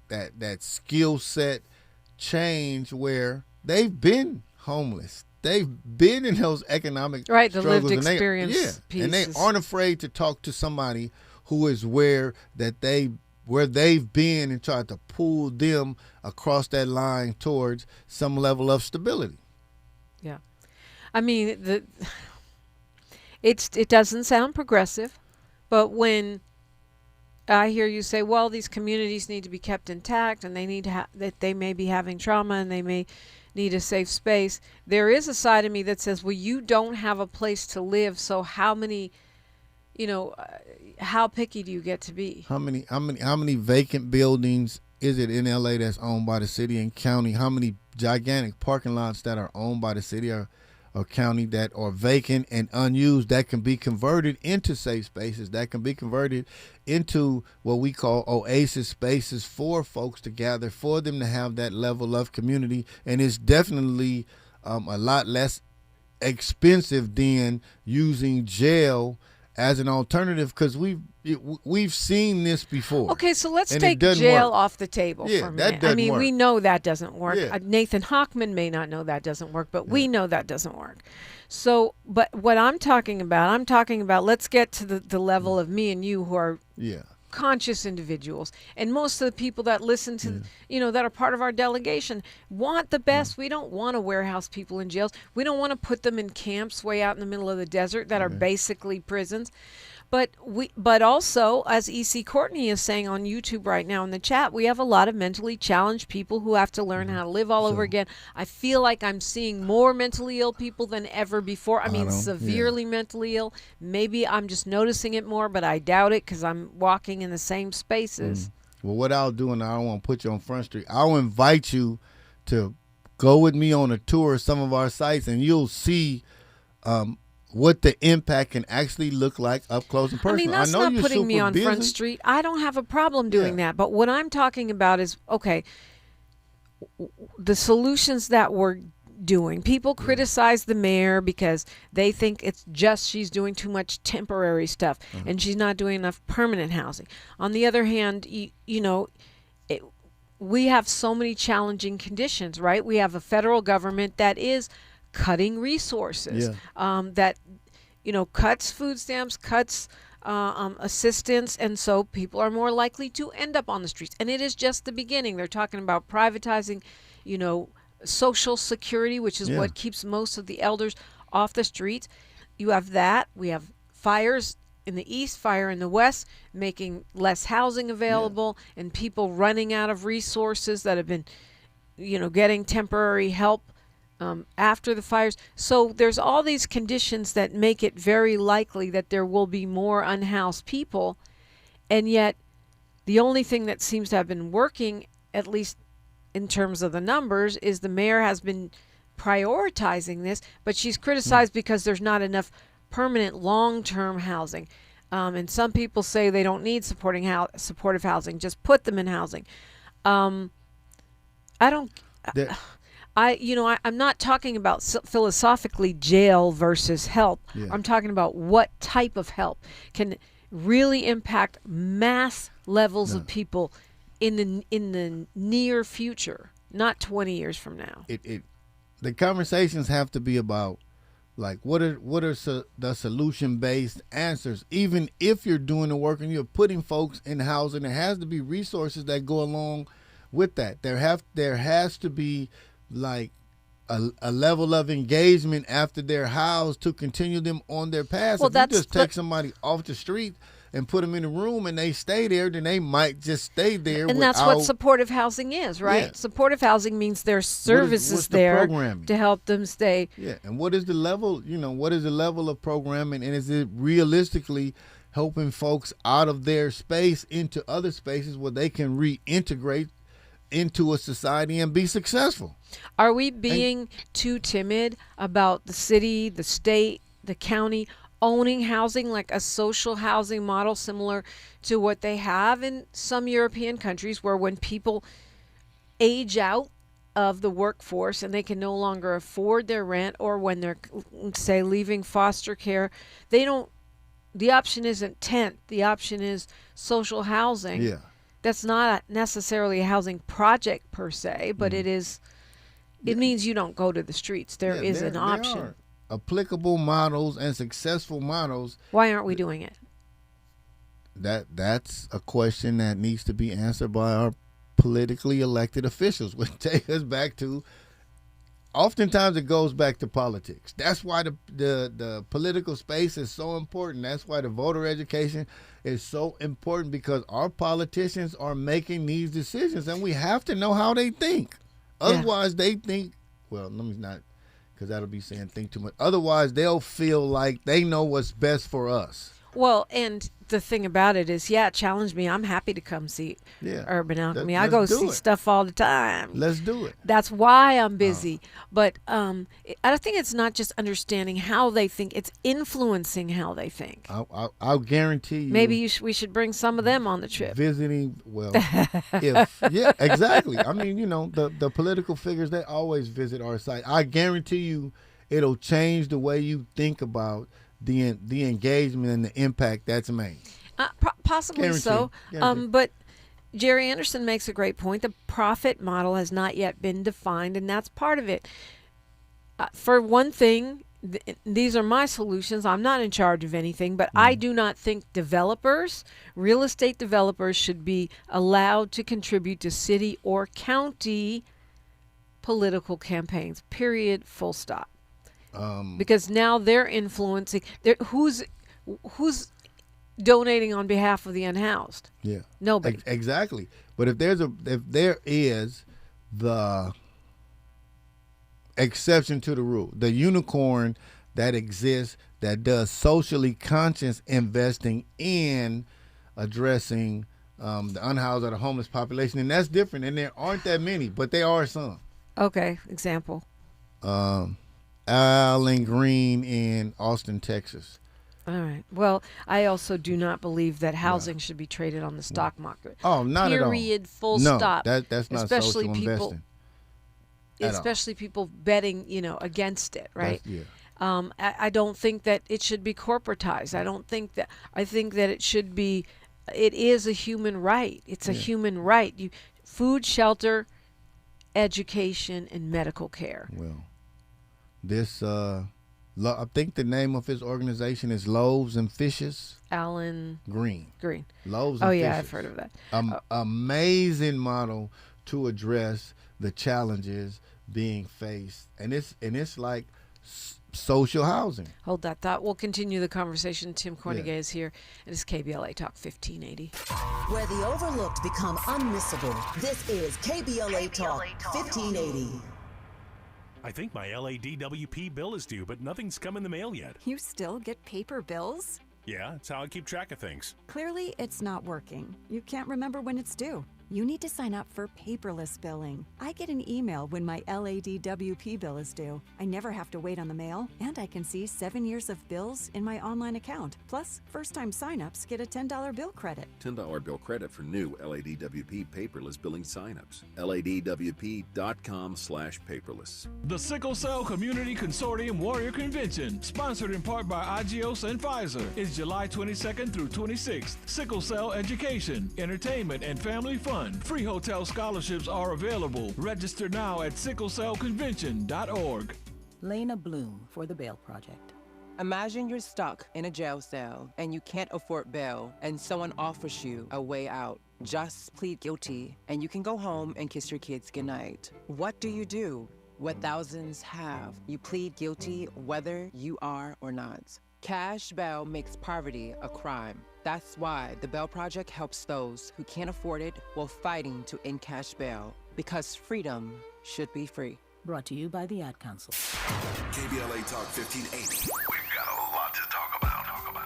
skill set change where they've been homeless. They've been in those economic the struggles, lived experience and they pieces. aren't afraid to talk to somebody who is where they've been and try to pull them across that line towards some level of stability. Yeah. I mean, it doesn't sound progressive, but when I hear you say, well, these communities need to be kept intact and they need to that they may be having trauma and they may need a safe space, there is a side of me that says, well, you don't have a place to live, so how many, how picky do you get to be? How many vacant buildings is it in LA that's owned by the city and county? How many gigantic parking lots that are owned by the city or county that are vacant and unused that can be converted into safe spaces, that can be converted into what we call oasis spaces for folks to gather, for them to have that level of community? And it's definitely a lot less expensive than using jail as an alternative, because we've seen this before. Okay, so let's and take jail off the table for a minute. I mean, we know that doesn't work. Yeah. Nathan Hochman may not know that doesn't work, but we know that doesn't work. So, but what I'm talking about, let's get to the level of me and you who are conscious individuals, and most of the people that listen to, that are part of our delegation want the best. We don't want to warehouse people in jails. We don't want to put them in camps way out in the middle of the desert that are basically prisons. But also, as E.C. Courtney is saying on YouTube right now in the chat, we have a lot of mentally challenged people who have to learn how to live all over again. I feel like I'm seeing more mentally ill people than ever before. I mean, severely mentally ill. Maybe I'm just noticing it more, but I doubt it because I'm walking in the same spaces. Well, what I'll do, and I don't want to put you on Front Street, I'll invite you to go with me on a tour of some of our sites, and you'll see what the impact can actually look like up close and personal. I mean, that's not putting me on Front Street. I don't have a problem doing that. But what I'm talking about is, okay, the solutions that we're doing. People criticize the mayor because they think it's just she's doing too much temporary stuff and she's not doing enough permanent housing. On the other hand, we have so many challenging conditions, right? We have a federal government that is cutting resources, that cuts food stamps, cuts assistance, and so people are more likely to end up on the streets. And it is just the beginning. They're talking about privatizing, Social Security, which is what keeps most of the elders off the streets. You have that. We have fires in the east, fire in the west, making less housing available, and people running out of resources that have been, getting temporary help after the fires. So there's all these conditions that make it very likely that there will be more unhoused people, and yet the only thing that seems to have been working, at least in terms of the numbers, is the mayor has been prioritizing this, but she's criticized because there's not enough permanent long-term housing. And some people say they don't need supportive housing, just put them in housing. I'm not talking about philosophically jail versus help. I'm talking about what type of help can really impact mass levels of people in the near future, not 20 years from now. The conversations have to be about Like, what are the solution-based answers? Even if you're doing the work and you're putting folks in housing, there has to be resources that go along with that. There has to be like a level of engagement after they're housed to continue them on their path. Well, if you just take somebody off the street and put them in a room and they stay there, then they might just stay there. And that's what supportive housing is, right? Yeah. Supportive housing means there's services there to help them stay. Yeah, and what is the level, what is the level of programming, and is it realistically helping folks out of their space into other spaces where they can reintegrate into a society and be successful? Are we being too timid about the city, the state, the county owning housing, like a social housing model similar to what they have in some European countries, where when people age out of the workforce and they can no longer afford their rent, or when they're, say, leaving foster care, the option isn't tent, the option is social housing. Yeah. That's not necessarily a housing project per se, but it means you don't go to the streets. There is an option. There are applicable models and successful models. Why aren't we doing it? That's a question that needs to be answered by our politically elected officials, which take us back to, oftentimes it goes back to politics. That's why the political space is so important. That's why the voter education is so important, because our politicians are making these decisions and we have to know how they think. Otherwise they think, well, let me not, because that'll be saying think too much. Otherwise they'll feel like they know what's best for us. Well, and the thing about it is, challenge me. I'm happy to come see Urban Alchemy. I go see stuff all the time. Let's do it. That's why I'm busy. But I think it's not just understanding how they think. It's influencing how they think. I'll guarantee you. Maybe we should bring some of them on the trip. Visiting, exactly. I mean, the political figures, they always visit our site. I guarantee you it'll change the way you think about the engagement and the impact that's made. Possibly Guaranteed. So. Guaranteed. But Jerry Anderson makes a great point. The profit model has not yet been defined, and that's part of it. For one thing, these are my solutions. I'm not in charge of anything, but I do not think real estate developers, should be allowed to contribute to city or county political campaigns, period, full stop. Because now they're influencing. Who's donating on behalf of the unhoused? Yeah, nobody. Exactly. But if there is the exception to the rule, the unicorn that exists that does socially conscious investing in addressing the unhoused or the homeless population, and that's different. And there aren't that many, but there are some. Okay, example. Alan Green in Austin, Texas. All right. Well, I also do not believe that housing should be traded on the stock market. Oh, not at all. Period. Full stop. That's not especially social investing. Especially people betting, against it, right? I don't think that it should be corporatized. I think that it should be. It is a human right. It's a human right. Food, shelter, education, and medical care. Well. This, I think the name of his organization is Loaves and Fishes. Alan Green. Loaves and Fishes. Oh, yeah, I've heard of that. Amazing model to address the challenges being faced. And it's like social housing. Hold that thought. We'll continue the conversation. Tim Kornegay is here. It is KBLA Talk 1580. Where the overlooked become unmissable. This is KBLA Talk 1580. I think my LADWP bill is due, but nothing's come in the mail yet. You still get paper bills? Yeah, it's how I keep track of things. Clearly, it's not working. You can't remember when it's due. You need to sign up for paperless billing. I get an email when my LADWP bill is due. I never have to wait on the mail, and I can see 7 years of bills in my online account. Plus, first-time signups get a $10 bill credit. $10 bill credit for new LADWP paperless billing signups. LADWP.com/paperless. The Sickle Cell Community Consortium Warrior Convention, sponsored in part by Agios and Pfizer, is July 22nd through 26th. Sickle cell education, entertainment, and family fun. Free hotel scholarships are available. Register now at sicklecellconvention.org. Lena Bloom for the Bail Project. Imagine you're stuck in a jail cell and you can't afford bail and someone offers you a way out. Just plead guilty and you can go home and kiss your kids goodnight. What do you do? What thousands have. You plead guilty whether you are or not. Cash bail makes poverty a crime. That's why the Bail Project helps those who can't afford it while fighting to end cash bail. Because freedom should be free. Brought to you by the Ad Council. KBLA Talk 1580. We've got a lot to talk about.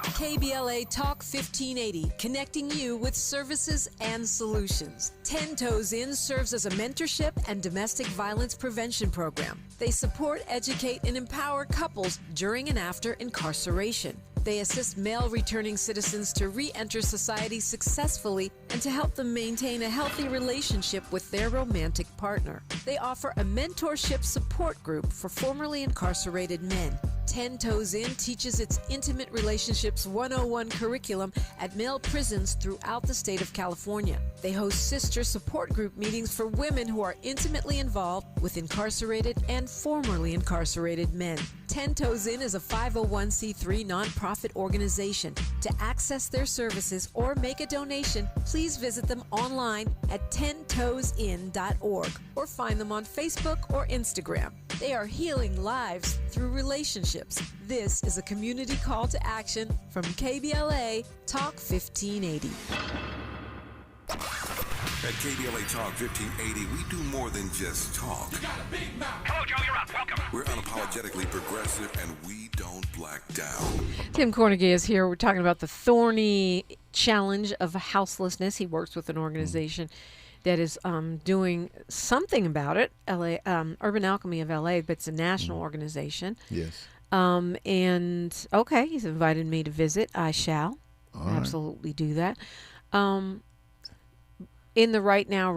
KBLA Talk 1580, connecting you with services and solutions. 10 Toes In serves as a mentorship and domestic violence prevention program. They support, educate, and empower couples during and after incarceration. They assist male returning citizens to re-enter society successfully and to help them maintain a healthy relationship with their romantic partner. They offer a mentorship support group for formerly incarcerated men. 10 Toes In teaches its Intimate Relationships 101 curriculum at male prisons throughout the state of California. They host sister support group meetings for women who are intimately involved with incarcerated and formerly incarcerated men. 10 Toes In is a 501c3 nonprofit organization. To access their services or make a donation, please visit them online at 10toesin.org or find them on Facebook or Instagram. They are healing lives through relationships. This is a community call to action from KBLA Talk 1580. At KBLA Talk 1580, we do more than just talk. Hello, Joe, you're up. Welcome. We're unapologetically progressive, and we don't black down. Tim Kornegay is here. We're talking about the thorny challenge of houselessness. He works with an organization that is doing something about it, Urban Alchemy of LA, but it's a national organization. Yes. And, okay, he's invited me to visit. I shall absolutely do that. In the right now,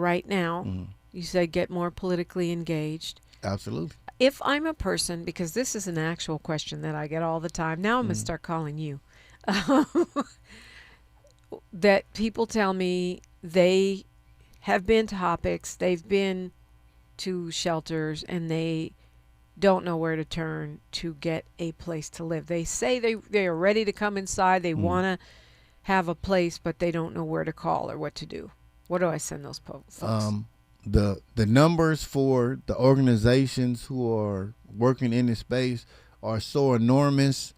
you said get more politically engaged. Absolutely. If I'm a person, because this is an actual question that I get all the time, now I'm going to start calling you, that people tell me they have been to Hopics, they've been to shelters, and they don't know where to turn to get a place to live. They say they are ready to come inside, they want to have a place, but they don't know where to call or what to do. What do I send those folks? The numbers for the organizations who are working in this space are so enormous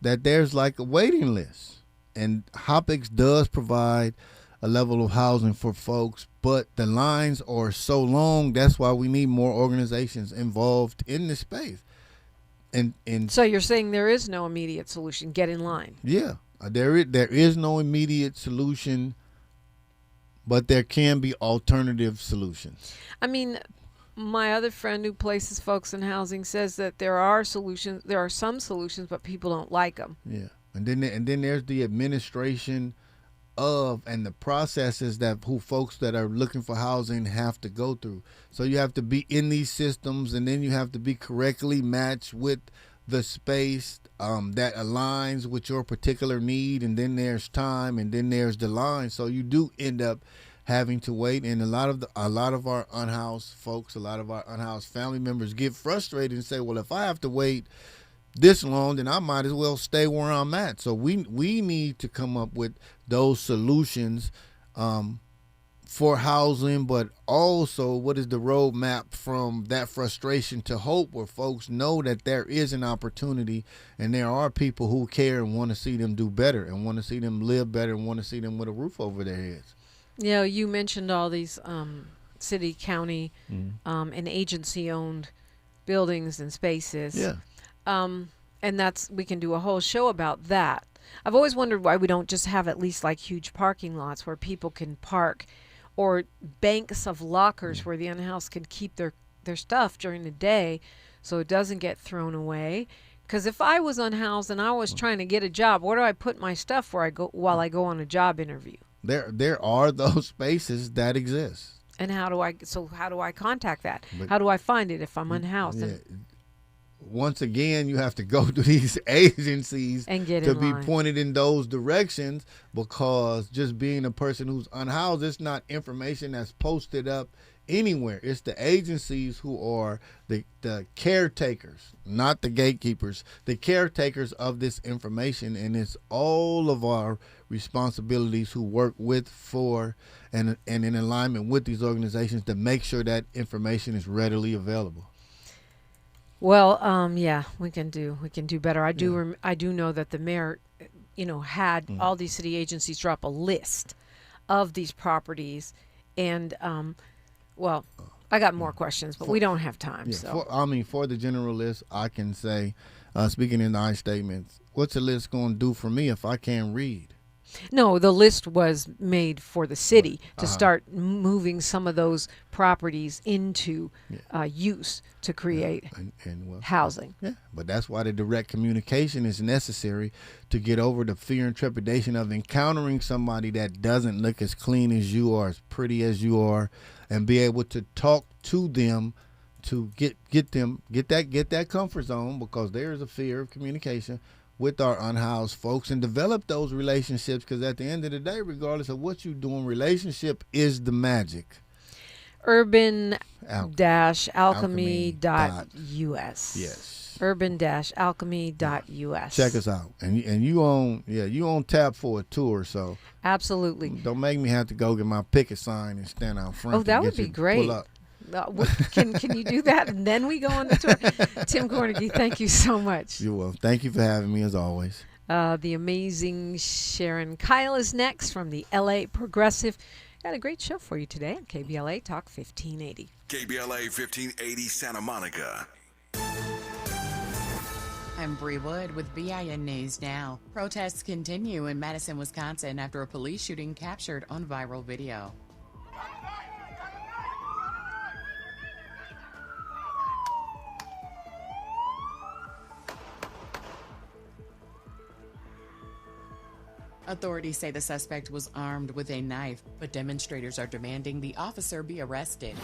that there's like a waiting list. And Hopics does provide a level of housing for folks, but the lines are so long. That's why we need more organizations involved in this space. And so you're saying there is no immediate solution. Get in line. Yeah, there is no immediate solution. But there can be alternative solutions. I mean, my other friend who places folks in housing says that there are solutions. There are some solutions, but people don't like them. Yeah, and then there's the administration of and the processes that folks that are looking for housing have to go through. So you have to be in these systems, and then you have to be correctly matched with the space that aligns with your particular need, and then there's time, and then there's the line. So you do end up having to wait, and a lot of our unhoused folks, a lot of our unhoused family members get frustrated and say, well, if I have to wait this long, then I might as well stay where I'm at. So we need to come up with those solutions for housing, but also what is the roadmap from that frustration to hope, where folks know that there is an opportunity and there are people who care and want to see them do better and want to see them live better and want to see them with a roof over their heads. Yeah, you mentioned all these city, county, and agency-owned buildings and spaces. Yeah. And we can do a whole show about that. I've always wondered why we don't just have at least like huge parking lots where people can park, or banks of lockers where the unhoused can keep their stuff during the day so it doesn't get thrown away. Because if I was unhoused and I was trying to get a job, where do I put my stuff while I go on a job interview? There are those spaces that exist. And how do I contact that? How do I find it if I'm unhoused? Yeah. Once again, you have to go to these agencies and get to be pointed in those directions, because just being a person who's unhoused, it's not information that's posted up anywhere. It's the agencies who are the caretakers, not the gatekeepers, the caretakers of this information, and it's all of our responsibilities who work with, for, and in alignment with these organizations to make sure that information is readily available. Well, yeah, we can do better. I do know that the mayor, had all these city agencies drop a list of these properties, and I got more questions, but we don't have time. Yeah, so for the general list, I can say, speaking in I statements, what's the list going to do for me if I can't read? No, the list was made for the city to start moving some of those properties into use to create housing. Yeah, but that's why the direct communication is necessary to get over the fear and trepidation of encountering somebody that doesn't look as clean as you are, as pretty as you are, and be able to talk to them to get that comfort zone, because there is a fear of communication with our unhoused folks, and develop those relationships, because at the end of the day, regardless of what you're doing, relationship is the magic. Urban-alchemy.us. Yes. Urban-alchemy.us. Check us out, and you on tap for a tour, so absolutely don't make me have to go get my picket sign and stand out front. Oh, that would be great. Pull up. Can you do that and then we go on the tour? Tim Kornegay, thank you so much. You're welcome. Thank you for having me as always. The amazing Sharon Kyle is next from the LA Progressive. Got a great show for you today on KBLA Talk 1580. KBLA 1580 Santa Monica. I'm Bree Wood with BIN News Now. Protests continue in Madison, Wisconsin after a police shooting captured on viral video. Authorities say the suspect was armed with a knife, but demonstrators are demanding the officer be arrested.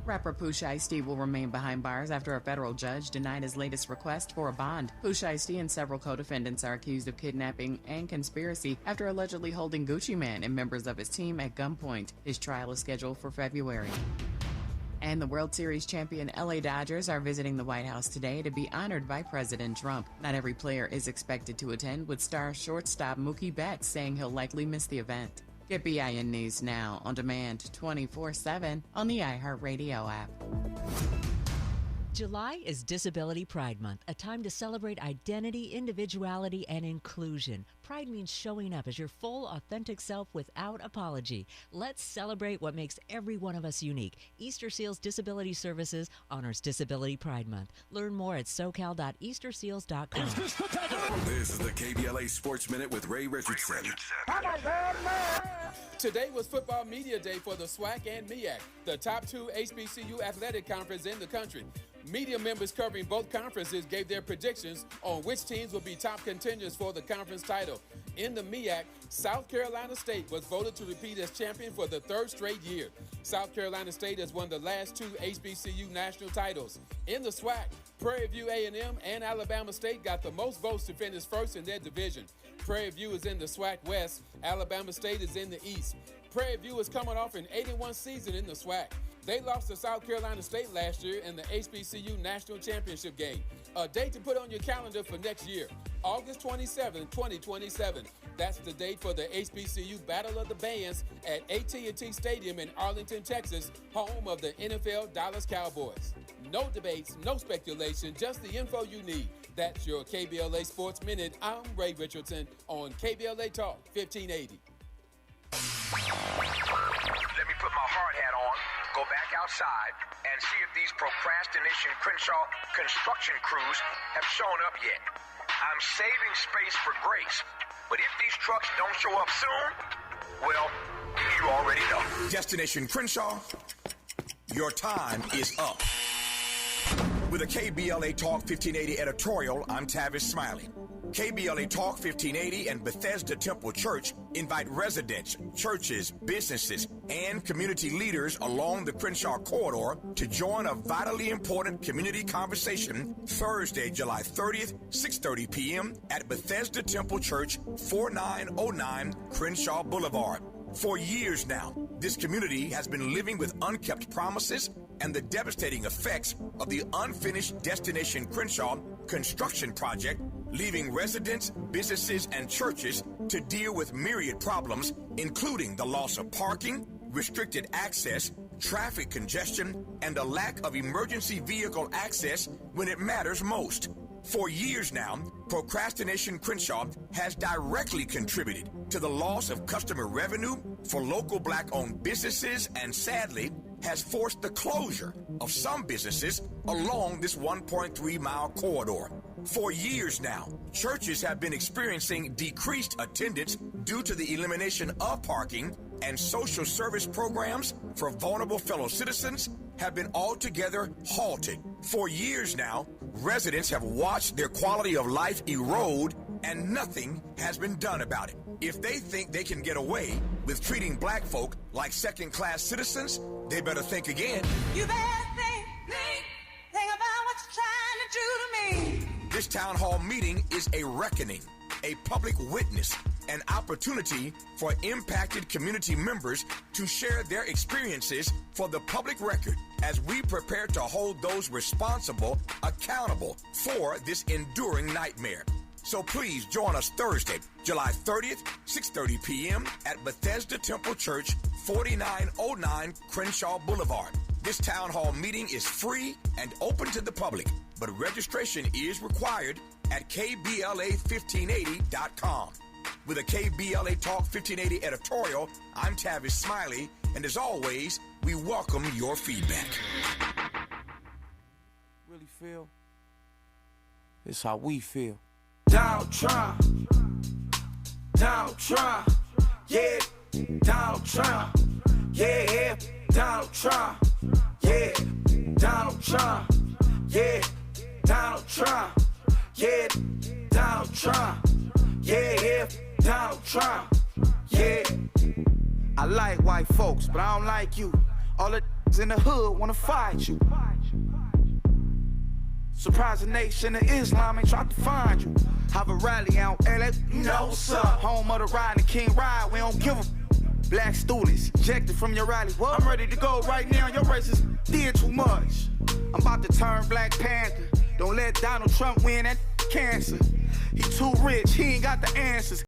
Rapper Pooh Shiesty will remain behind bars after a federal judge denied his latest request for a bond. Pooh Shiesty and several co-defendants are accused of kidnapping and conspiracy after allegedly holding Gucci Mane and members of his team at gunpoint. His trial is scheduled for February. And the World Series champion LA Dodgers are visiting the White House today to be honored by President Trump. Not every player is expected to attend, with star shortstop Mookie Betts saying he'll likely miss the event. Get BIN News Now on demand 24/7 on the iHeartRadio app. July is Disability Pride Month, a time to celebrate identity, individuality, and inclusion. Pride means showing up as your full, authentic self without apology. Let's celebrate what makes every one of us unique. Easter Seals Disability Services honors Disability Pride Month. Learn more at socal.easterseals.com. This is the KBLA Sports Minute with Ray Richardson. Today was Football Media Day for the SWAC and MEAC, the top two HBCU athletic conferences in the country. Media members covering both conferences gave their predictions on which teams will be top contenders for the conference title. In the MEAC, South Carolina State was voted to repeat as champion for the third straight year. South Carolina State has won the last two HBCU national titles. In the SWAC, Prairie View A&M and Alabama State got the most votes to finish first in their division. Prairie View is in the SWAC West. Alabama State is in the East. Prairie View is coming off an 81 season in the SWAC. They lost to South Carolina State last year in the HBCU National Championship game. A date to put on your calendar for next year, August 27, 2027. That's the date for the HBCU Battle of the Bands at AT&T Stadium in Arlington, Texas, home of the NFL Dallas Cowboys. No debates, no speculation, just the info you need. That's your KBLA Sports Minute. I'm Ray Richardson on KBLA Talk 1580. Let me put my hard hat on, go back outside, and see if these procrastination Crenshaw construction crews have shown up yet. I'm saving space for grace, but if these trucks don't show up soon, well, you already know. Destination Crenshaw, your time is up. With a KBLA Talk 1580 editorial, I'm Tavis Smiley. KBLA Talk 1580 and Bethesda Temple Church invite residents, churches, businesses, and community leaders along the Crenshaw corridor to join a vitally important community conversation Thursday, July 30th, 6:30 p.m. at Bethesda Temple Church, 4909 Crenshaw Boulevard. For years now, this community has been living with unkept promises and the devastating effects of the unfinished Destination Crenshaw construction project, leaving residents, businesses, and churches to deal with myriad problems, including the loss of parking, restricted access, traffic congestion, and a lack of emergency vehicle access when it matters most. For years now, Procrastination Crenshaw has directly contributed to the loss of customer revenue for local black-owned businesses and sadly has forced the closure of some businesses along this 1.3-mile corridor. For years now, churches have been experiencing decreased attendance due to the elimination of parking, and social service programs for vulnerable fellow citizens have been altogether halted. For years now, residents have watched their quality of life erode, and nothing has been done about it. If they think they can get away with treating black folk like second-class citizens, they better think again. You better think about what you're trying to do to me. This town hall meeting is a reckoning, a public witness, an opportunity for impacted community members to share their experiences for the public record as we prepare to hold those responsible accountable for this enduring nightmare. So please join us Thursday, July 30th, 6:30 p.m. at Bethesda Temple Church, 4909 Crenshaw Boulevard. This town hall meeting is free and open to the public, but registration is required at KBLA1580.com. With a KBLA Talk 1580 editorial, I'm Tavis Smiley, and as always, we welcome your feedback. Really feel? It's how we feel. Don't try, yeah, don't try, yeah, don't try, yeah, don't try, yeah, don't try, yeah, don't try, yeah, don't try, yeah. I like white folks, but I don't like you. All the in the hood wanna fight you. Surprising Nation of Islam ain't tried to find you. Have a rally out LA, you know what's up. Home of the ride and King Ride, we don't give a black students ejected from your rally. What? I'm ready to go right now, your racist did too much. I'm about to turn Black Panther. Don't let Donald Trump win that cancer. He too rich, he ain't got the answers.